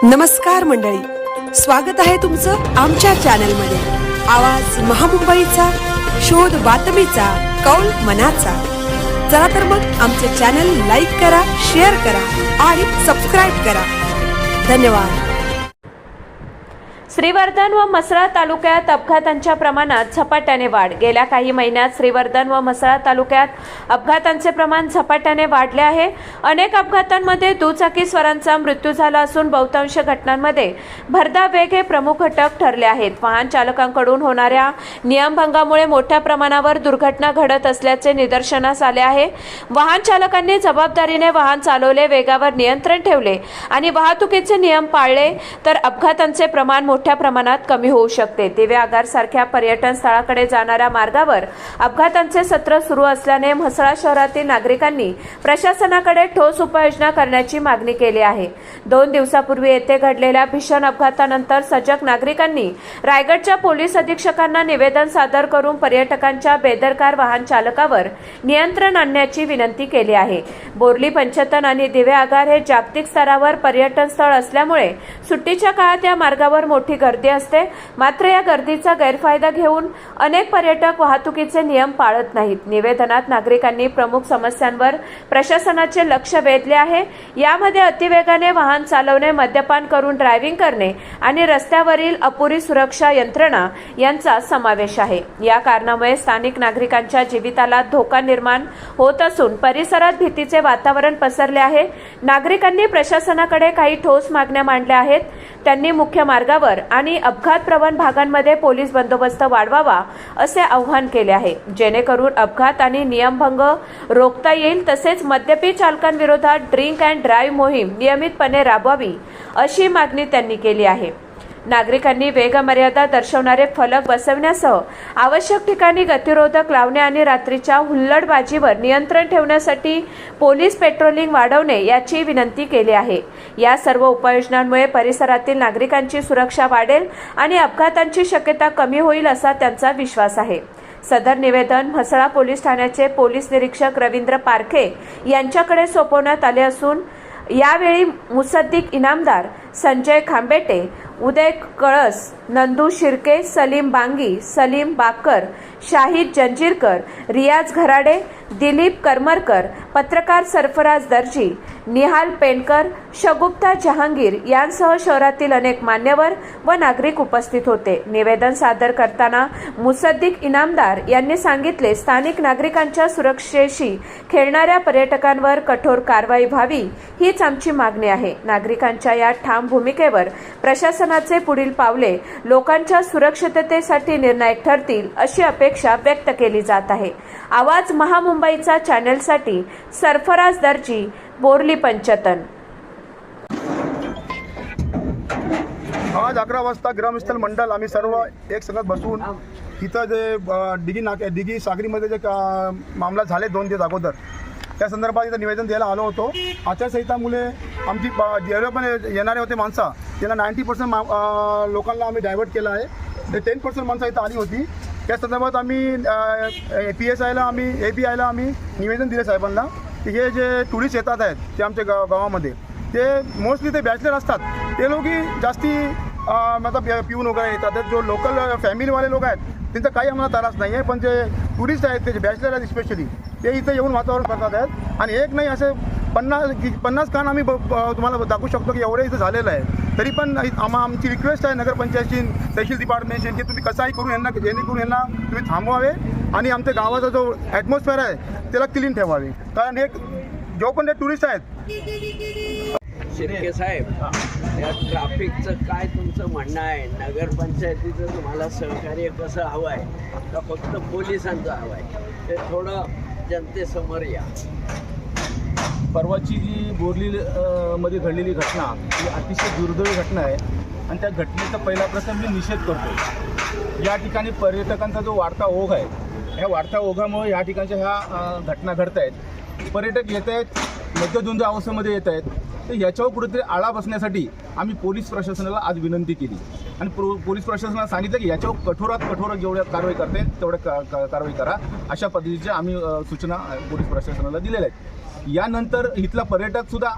नमस्कार मंडळी, स्वागत आहे तुमचं आमच्या चॅनलमध्ये। आवाज महामुंबईचा, शोध बातमीचा, कौल मनाचा। चला तर मग आमचे चॅनल लाईक करा, शेअर करा आणि सबस्क्राईब करा। धन्यवाद। श्रीवर्धन व म्हसळा तालुक्यात अपघातांच्या प्रमाणात झपाट्याने वाढ। गेल्या काही महिन्यात श्रीवर्धन व म्हसळा तालुक्यात अपघातांचे प्रमाण झपाट्याने वाढले आहे। अनेक अपघातांमध्ये दुचाकीस्वारांचा मृत्यू झाला असून बहुतांश घटनांमध्ये भरधाव वेग हे प्रमुख घटक ठरले आहेत। वाहन चालकांकडून होणाऱ्या नियमभंगामुळे मोठ्या प्रमाणावर दुर्घटना घडत असल्याचे निदर्शनास आले आहे। वाहन चालकांनी जबाबदारीने वाहन चालवले, वेगावर नियंत्रण ठेवले आणि वाहतुकीचे नियम पाळले तर अपघातांचे प्रमाण मोठ्या प्रमाणात कमी होऊ शकते। दिवे आगार सारख्या पर्यटन स्थळाकडे जाणाऱ्या मार्गावर अपघातांचे सत्र सुरू असल्याने म्हसळा शहरातील नागरिकांनी प्रशासनाकडे ठोस उपाययोजना करण्याची मागणी केली आहे। 2 दिवसापूर्वी येथे घडलेल्या भीषण अपघातानंतर सजग नागरिकांनी रायगडच्या पोलीस अधीक्षकांना निवेदन सादर करून पर्यटकांच्या बेदरकार वाहन चालकावर नियंत्रण आणण्याची विनंती केली आहे। बोर्ली पंचतन आणि दिवे आगार हे जागतिक स्तरावर पर्यटन स्थळ असल्यामुळे सुट्टीच्या काळात या मार्गावर मोठी गर्दी असते। मात्र या गर्दीचा गैरफायदा घेऊन अनेक पर्यटक वाहतुकीचे नियम पाळत नाहीत। निवेदनात नागरिकांनी प्रमुख समस्यांवर प्रशासनाचे लक्ष वेधले आहे। यामध्ये अतिवेगाने वाहन चालवणे, मद्यपान करून ड्रायव्हिंग करणे आणि रस्त्यावरील अपुरी सुरक्षा यंत्रणा यांचा समावेश आहे। या कारणामुळे स्थानिक नागरिकांच्या जीविताला धोका निर्माण होत असून परिसरात भीतीचे वातावरण पसरले आहे। नागरिकांनी प्रशासनाकडे काही ठोस मागण्या मांडल्या आहेत। त्यांनी मुख्य मार्गावर आणि अपघात प्रवण भागांमध्ये पोलीस बंदोबस्त वाढवावा असे आवाहन केले आहे, जेणेकरून अपघात आणि नियमभंग रोखता येईल। तसेच मद्यपी चालकांविरोधात ड्रिंक अँड ड्राईव्ह मोहीम नियमितपणे राबवावी अशी मागणी त्यांनी केली आहे। नागरिकांनी वेगमर्यादा दर्शवणारे फलक बसवण्यासह आवश्यक ठिकाणी गतिरोधक लावणे आणि रात्रीच्या हुल्लडबाजीवर नियंत्रण ठेवण्यासाठी पोलीस पेट्रोलिंग वाढवणे याची विनंती केली आहे। या सर्व उपाययोजनांमुळे परिसरातील नागरिकांची सुरक्षा वाढेल आणि अपघातांची शक्यता कमी होईल असा त्यांचा विश्वास आहे। सदर निवेदन म्हसळा पोलीस ठाण्याचे पोलीस निरीक्षक रवींद्र पारखे यांच्याकडे सोपवण्यात आले असून यावेळी मुसद्दीक इनामदार, संजय खांबेटे, उदय कळस, नंदू शिर्के, सलीम बांगी, सलीम बाकर, शाहिद जंजीरकर, रियाज घराडे, दिलीप करमरकर, पत्रकार सरफराज दर्जी, निहाल पेंडकर, शगुप्ता जहांगीर यांसह शहरातील अनेक मान्यवर व नागरिक उपस्थित होते। निवेदन सादर करताना मुसद्दीक इनामदार यांनी सांगितले, स्थानिक नागरिकांच्या सुरक्षेशी खेळणाऱ्या पर्यटकांवर कठोर कारवाई व्हावी हीच आमची मागणी आहे। नागरिकांच्या या ठाम भूमिकेवर प्रशासनाचे पुढील पावले लोकांच्या सुरक्षिततेसाठी निर्णायक ठरतील अशी अपेक्षा व्यक्त केली जात आहे। आवाज महामुंबईचा चॅनलसाठी सरफराज दर्जी, बोर्ली पंचतन। आज 11 वाजता ग्रामस्थल मंडळ आम्ही सर्व एक संगत बसून तिथं जे दिघी सागरीमध्ये जे मामला झाले 2 दिवस अगोदर, त्या संदर्भात इथं निवेदन द्यायला आलो होतो। आचारसंहितामुळे आमची जेवढे पण येणारे होते माणसं त्यांना 90% लोकांना आम्ही डायव्हर्ट केलं आहे। ते 10% माणसं इथं आली होती। त्या संदर्भात आम्ही PSIला आम्ही ABIला आम्ही निवेदन दिले साहेबांना की हे जे टुरिस्ट येतात आहेत ते आमच्या गावामध्ये ते मोस्टली ते बॅचलर असतात। ते लोकही जास्ती मतलब पिऊन वगैरे येतात। जो लोकल फॅमिलीवाले लोक आहेत त्यांचा काही आम्हाला त्रास नाही आहे, पण जे टुरिस्ट आहेत ते जे बॅचलर आहेत स्पेशली ते इथं येऊन वातावरण करतात आहेत। आणि एक नाही असे 50 कान आम्ही तुम्हाला दाखवू शकतो की एवढे इथं झालेलं आहे। तरी पण आमची रिक्वेस्ट आहे नगरपंचायतची, तहसील डिपार्टमेंटची की तुम्ही कसाही करून जेणेकरून यांना तुम्ही थांबवावे आणि आमच्या गावाचा जो ॲटमॉस्फिअर आहे त्याला क्लीन ठेवावे। कारण एक जो पण ते टुरिस्ट आहेत। शिर्के साहेब, या ट्रॅफिकचं काय तुमचं म्हणणं आहे? नगरपंचायतीचं तुम्हाला सहकार्य कसं हवं आहे का फक्त पोलिसांचं हवं आहे? ते थोडं जनतेसमोर या। परवाची जी बोर्ली मध्ये घडलेली घटना ही अतिशय दुर्दैवी घटना आहे आणि त्या घटनेचा पहिला प्रथम मी निषेध करतो। या ठिकाणी पर्यटकांचा जो वाढता ओघ आहे, ह्या वाढत्या ओघामुळे या ठिकाणच्या ह्या घटना घडत आहेत। पर्यटक येत आहेत, मद्यधुंद अवस्थेमध्ये येत आहेत। तर याच्यावर कुठेतरी आळा बसण्यासाठी आम्ही पोलीस प्रशासनाला आज विनंती केली आणि पोलीस प्रशासनाला सांगितलं की याच्यावर कठोरात कठोर जेवढ्या कारवाई करता येईल तेवढ्या कारवाई करा, अशा पद्धतीच्या आम्ही सूचना पोलीस प्रशासनाला दिलेल्या आहेत। यानंतर इथला पर्यटक सुद्धा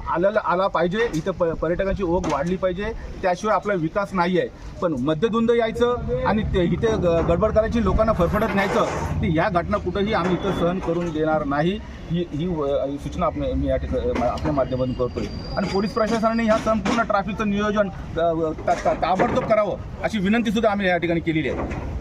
आला पाहिजे, इथं पर्यटकांची ओघ वाढली पाहिजे, त्याशिवाय आपला विकास नाही आहे. पण मध्यधुंद यायचं आणि इथे गडबड करायची, लोकांना फरफडत न्यायचं, ती ह्या घटना कुठंही आम्ही इथं सहन करून देणार नाही. ही सूचना मी या ठिकाणी आपल्या माध्यमातून करतोय. आणि पोलीस प्रशासनाने ह्या संपूर्ण ट्रॅफिकचं नियोजन ताबडतोब करावं अशी विनंती सुद्धा आम्ही या ठिकाणी केलेली आहे.